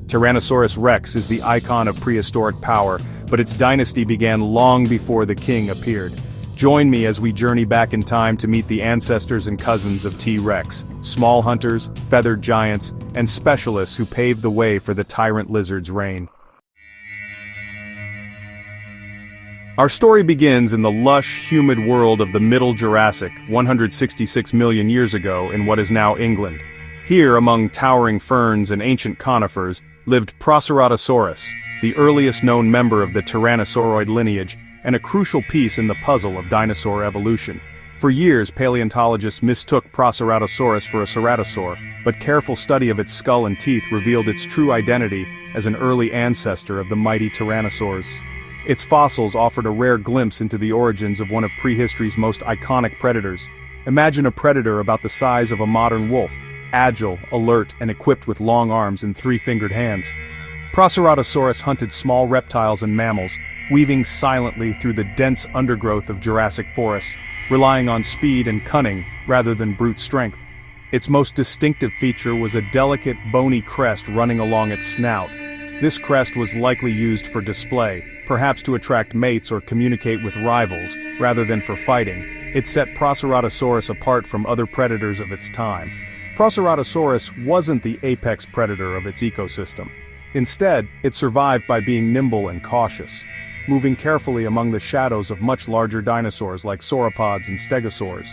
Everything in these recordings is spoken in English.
Tyrannosaurus rex is the icon of prehistoric power, but its dynasty began long before the king appeared. Join me as we journey back in time to meet the ancestors and cousins of T-Rex, small hunters, feathered giants, and specialists who paved the way for the tyrant lizard's reign. Our story begins in the lush, humid world of the Middle Jurassic, 166 million years ago in what is now England. Here, among towering ferns and ancient conifers, lived Proceratosaurus, the earliest known member of the Tyrannosauroid lineage, and a crucial piece in the puzzle of dinosaur evolution. For years, paleontologists mistook Proceratosaurus for a ceratosaur, but careful study of its skull and teeth revealed its true identity as an early ancestor of the mighty Tyrannosaurs. Its fossils offered a rare glimpse into the origins of one of prehistory's most iconic predators. Imagine a predator about the size of a modern wolf, agile, alert, and equipped with long arms and three-fingered hands. Proceratosaurus hunted small reptiles and mammals, weaving silently through the dense undergrowth of Jurassic forests, relying on speed and cunning rather than brute strength. Its most distinctive feature was a delicate, bony crest running along its snout. This crest was likely used for display, perhaps to attract mates or communicate with rivals, rather than for fighting. It set Proceratosaurus apart from other predators of its time. Proceratosaurus wasn't the apex predator of its ecosystem. Instead, it survived by being nimble and cautious, moving carefully among the shadows of much larger dinosaurs like sauropods and stegosaurs.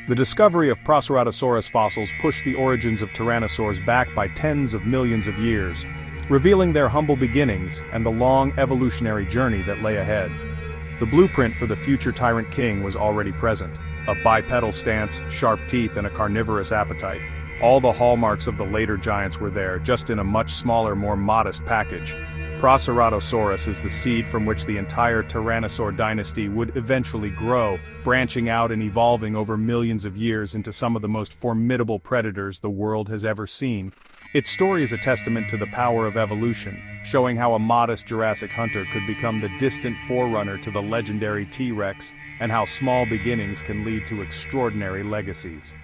The discovery of Proceratosaurus fossils pushed the origins of tyrannosaurs back by tens of millions of years, revealing their humble beginnings and the long evolutionary journey that lay ahead. The blueprint for the future tyrant king was already present: a bipedal stance, sharp teeth, and a carnivorous appetite. All the hallmarks of the later giants were there, just in a much smaller, more modest package. Proceratosaurus is the seed from which the entire Tyrannosaur dynasty would eventually grow, branching out and evolving over millions of years into some of the most formidable predators the world has ever seen. Its story is a testament to the power of evolution, showing how a modest Jurassic hunter could become the distant forerunner to the legendary T-Rex, and how small beginnings can lead to extraordinary legacies.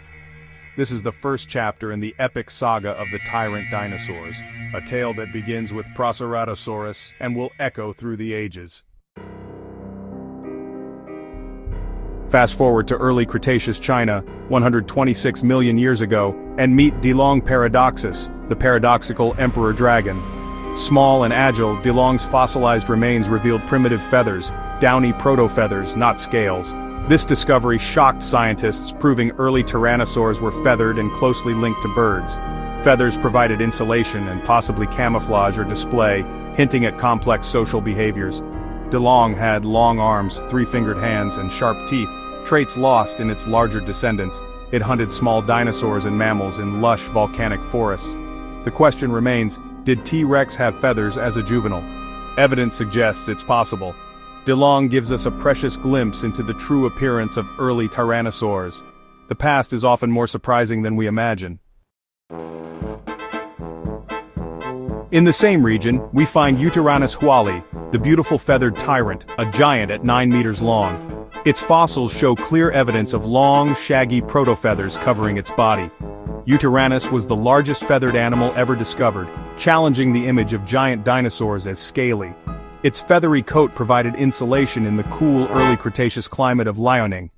This is the first chapter in the epic saga of the tyrant dinosaurs, a tale that begins with Proceratosaurus and will echo through the ages. Fast forward to early Cretaceous China, 126 million years ago, and meet Dilong paradoxus, the paradoxical emperor dragon. Small and agile, Dilong's fossilized remains revealed primitive feathers, downy proto-feathers, not scales. This discovery shocked scientists, proving early tyrannosaurs were feathered and closely linked to birds. Feathers provided insulation and possibly camouflage or display, hinting at complex social behaviors. Dilong had long arms, three-fingered hands, and sharp teeth, traits lost in its larger descendants. It hunted small dinosaurs and mammals in lush volcanic forests. The question remains, did T-Rex have feathers as a juvenile? Evidence suggests it's possible. Dilong gives us a precious glimpse into the true appearance of early tyrannosaurs. The past is often more surprising than we imagine. In the same region, we find Yutyrannus huali, the beautiful feathered tyrant, a giant at 9 meters long. Its fossils show clear evidence of long, shaggy protofeathers covering its body. Yutyrannus was the largest feathered animal ever discovered, challenging the image of giant dinosaurs as scaly. Its feathery coat provided insulation in the cool early Cretaceous climate of Liaoning.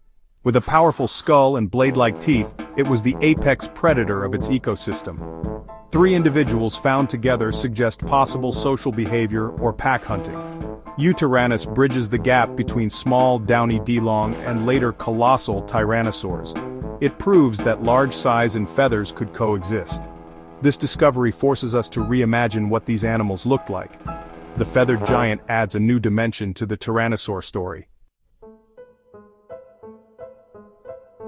With a powerful skull and blade-like teeth, it was the apex predator of its ecosystem. 3 individuals found together suggest possible social behavior or pack hunting. Yutyrannus bridges the gap between small, downy Dilong and later colossal tyrannosaurs. It proves that large size and feathers could coexist. This discovery forces us to reimagine what these animals looked like. The feathered giant adds a new dimension to the Tyrannosaur story.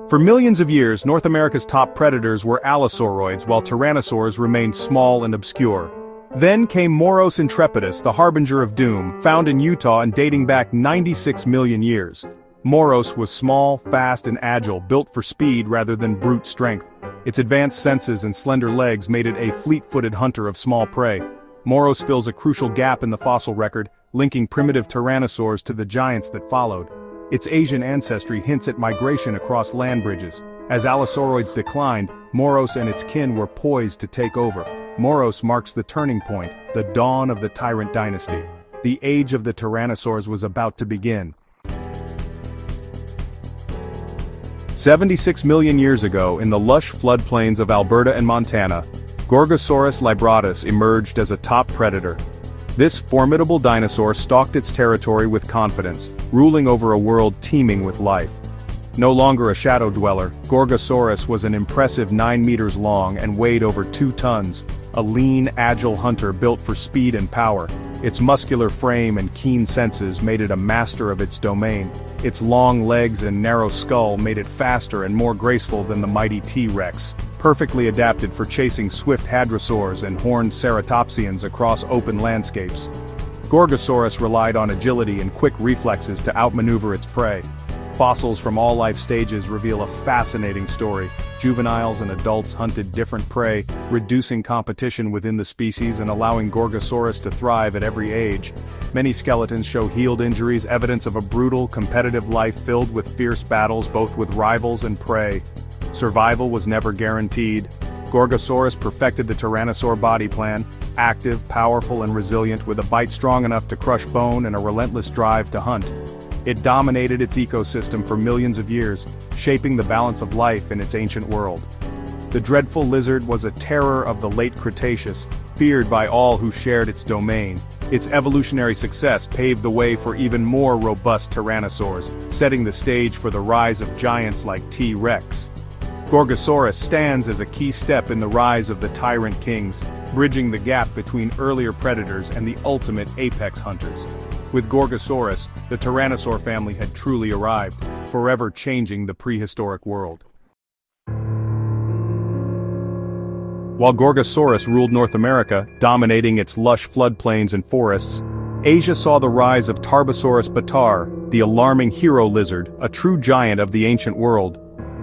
For millions of years, North America's top predators were allosauroids, while tyrannosaurs remained small and obscure. Then came Moros intrepidus, the harbinger of doom, found in Utah and dating back 96 million years. Moros was small, fast, and agile, built for speed rather than brute strength. Its advanced senses and slender legs made it a fleet-footed hunter of small prey. Moros fills a crucial gap in the fossil record, linking primitive tyrannosaurs to the giants that followed. Its Asian ancestry hints at migration across land bridges. As allosauroids declined, Moros and its kin were poised to take over. Moros marks the turning point, the dawn of the Tyrant dynasty. The age of the Tyrannosaurs was about to begin. 76 million years ago, in the lush floodplains of Alberta and Montana, Gorgosaurus libratus emerged as a top predator. This formidable dinosaur stalked its territory with confidence, ruling over a world teeming with life. No longer a shadow dweller, Gorgosaurus was an impressive 9 meters long and weighed over 2 tons, a lean, agile hunter built for speed and power. Its muscular frame and keen senses made it a master of its domain. Its long legs and narrow skull made it faster and more graceful than the mighty T-Rex, perfectly adapted for chasing swift hadrosaurs and horned ceratopsians across open landscapes. Gorgosaurus relied on agility and quick reflexes to outmaneuver its prey. Fossils from all life stages reveal a fascinating story. Juveniles and adults hunted different prey, reducing competition within the species and allowing Gorgosaurus to thrive at every age. Many skeletons show healed injuries, evidence of a brutal, competitive life filled with fierce battles both with rivals and prey. Survival was never guaranteed. Gorgosaurus perfected the Tyrannosaur body plan, active, powerful and resilient with a bite strong enough to crush bone and a relentless drive to hunt. It dominated its ecosystem for millions of years, shaping the balance of life in its ancient world. The dreadful lizard was a terror of the Late Cretaceous, feared by all who shared its domain. Its evolutionary success paved the way for even more robust tyrannosaurs, setting the stage for the rise of giants like T-Rex. Gorgosaurus stands as a key step in the rise of the tyrant kings, bridging the gap between earlier predators and the ultimate apex hunters. With Gorgosaurus, the Tyrannosaur family had truly arrived, forever changing the prehistoric world. While Gorgosaurus ruled North America, dominating its lush floodplains and forests, Asia saw the rise of Tarbosaurus bataar, the alarming hero lizard, a true giant of the ancient world.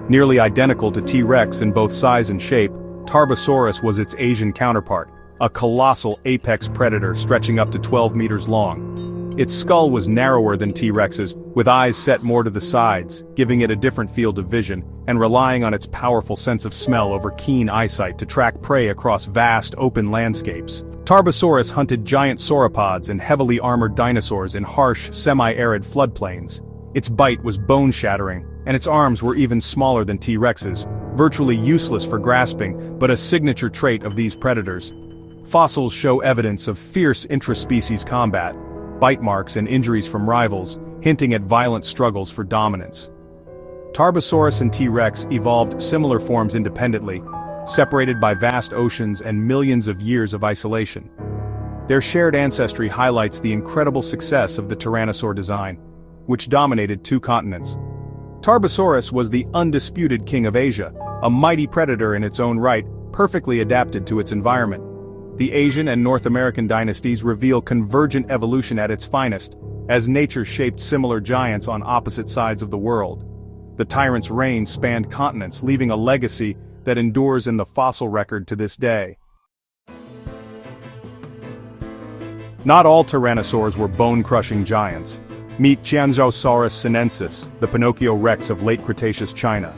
Nearly identical to T-Rex in both size and shape, Tarbosaurus was its Asian counterpart, a colossal apex predator stretching up to 12 meters long. Its skull was narrower than T-Rex's, with eyes set more to the sides, giving it a different field of vision, and relying on its powerful sense of smell over keen eyesight to track prey across vast, open landscapes. Tarbosaurus hunted giant sauropods and heavily armored dinosaurs in harsh, semi-arid floodplains. Its bite was bone-shattering, and its arms were even smaller than T-Rex's, virtually useless for grasping, but a signature trait of these predators. Fossils show evidence of fierce intraspecies combat, bite marks and injuries from rivals, hinting at violent struggles for dominance. Tarbosaurus and T-Rex evolved similar forms independently, separated by vast oceans and millions of years of isolation. Their shared ancestry highlights the incredible success of the Tyrannosaur design, which dominated 2 continents. Tarbosaurus was the undisputed king of Asia, a mighty predator in its own right, perfectly adapted to its environment. The Asian and North American dynasties reveal convergent evolution at its finest, as nature shaped similar giants on opposite sides of the world. The tyrant's reign spanned continents, leaving a legacy that endures in the fossil record to this day. Not all tyrannosaurs were bone-crushing giants. Meet Tyrannosaurus sinensis, the Pinocchio Rex of late Cretaceous China.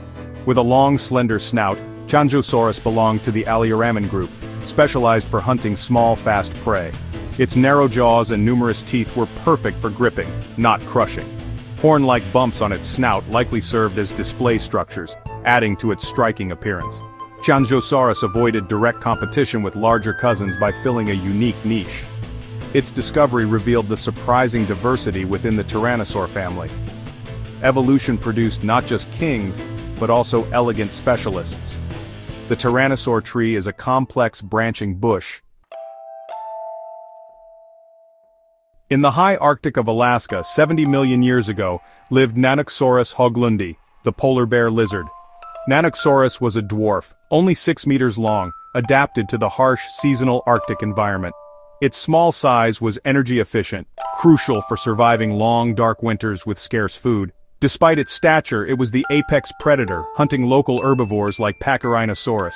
With a long, slender snout, Tyrannosaurus belonged to the Alliaramin group, specialized for hunting small, fast prey. Its narrow jaws and numerous teeth were perfect for gripping, not crushing. Horn-like bumps on its snout likely served as display structures, adding to its striking appearance. Tyrannosaurus avoided direct competition with larger cousins by filling a unique niche. Its discovery revealed the surprising diversity within the Tyrannosaur family. Evolution produced not just kings, but also elegant specialists. The Tyrannosaur tree is a complex branching bush. In the high Arctic of Alaska 70 million years ago, lived Nanuqsaurus hoglundi, the polar bear lizard. Nanuqsaurus was a dwarf, only 6 meters long, adapted to the harsh seasonal Arctic environment. Its small size was energy efficient, crucial for surviving long dark winters with scarce food. Despite its stature, it was the apex predator, hunting local herbivores like Pachyrhinosaurus.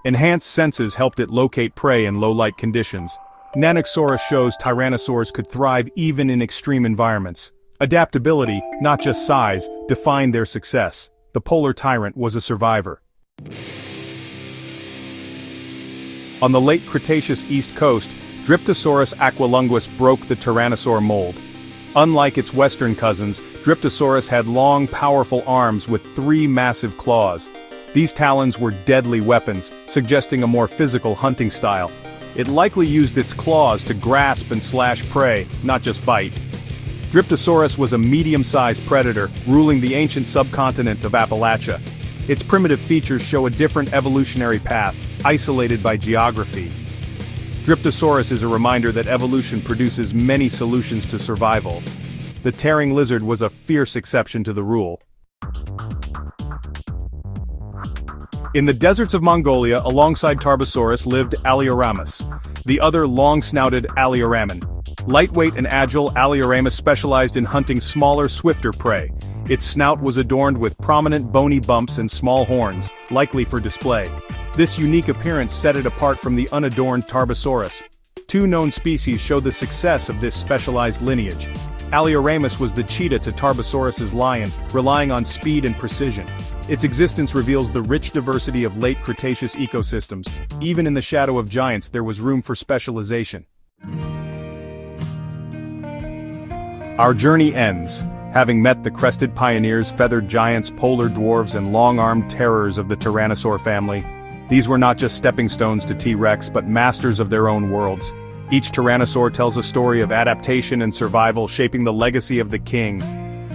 Enhanced senses helped it locate prey in low-light conditions. Nanuqsaurus shows tyrannosaurs could thrive even in extreme environments. Adaptability, not just size, defined their success. The polar tyrant was a survivor. On the Late Cretaceous east coast, Dryptosaurus aquilunguis broke the Tyrannosaur mold. Unlike its western cousins, Dryptosaurus had long, powerful arms with 3 massive claws. These talons were deadly weapons, suggesting a more physical hunting style. It likely used its claws to grasp and slash prey, not just bite. Dryptosaurus was a medium-sized predator, ruling the ancient subcontinent of Appalachia. Its primitive features show a different evolutionary path, isolated by geography. Dryptosaurus is a reminder that evolution produces many solutions to survival. The tearing lizard was a fierce exception to the rule. In the deserts of Mongolia, alongside Tarbosaurus lived Alioramus, the other long-snouted Alioramin. Lightweight and agile, Alioramus specialized in hunting smaller, swifter prey. Its snout was adorned with prominent bony bumps and small horns, likely for display. This unique appearance set it apart from the unadorned Tarbosaurus. 2 known species show the success of this specialized lineage. Alioramus was the cheetah to Tarbosaurus's lion, relying on speed and precision. Its existence reveals the rich diversity of late Cretaceous ecosystems. Even in the shadow of giants there was room for specialization. Our journey ends, having met the crested pioneers, feathered giants, polar dwarves, and long-armed terrors of the Tyrannosaur family. These were not just stepping stones to T-Rex, but masters of their own worlds. Each Tyrannosaur tells a story of adaptation and survival, shaping the legacy of the king.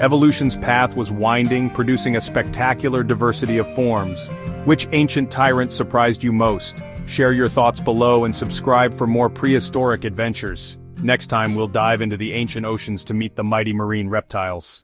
Evolution's path was winding, producing a spectacular diversity of forms. Which ancient tyrant surprised you most? Share your thoughts below and subscribe for more prehistoric adventures. Next time we'll dive into the ancient oceans to meet the mighty marine reptiles.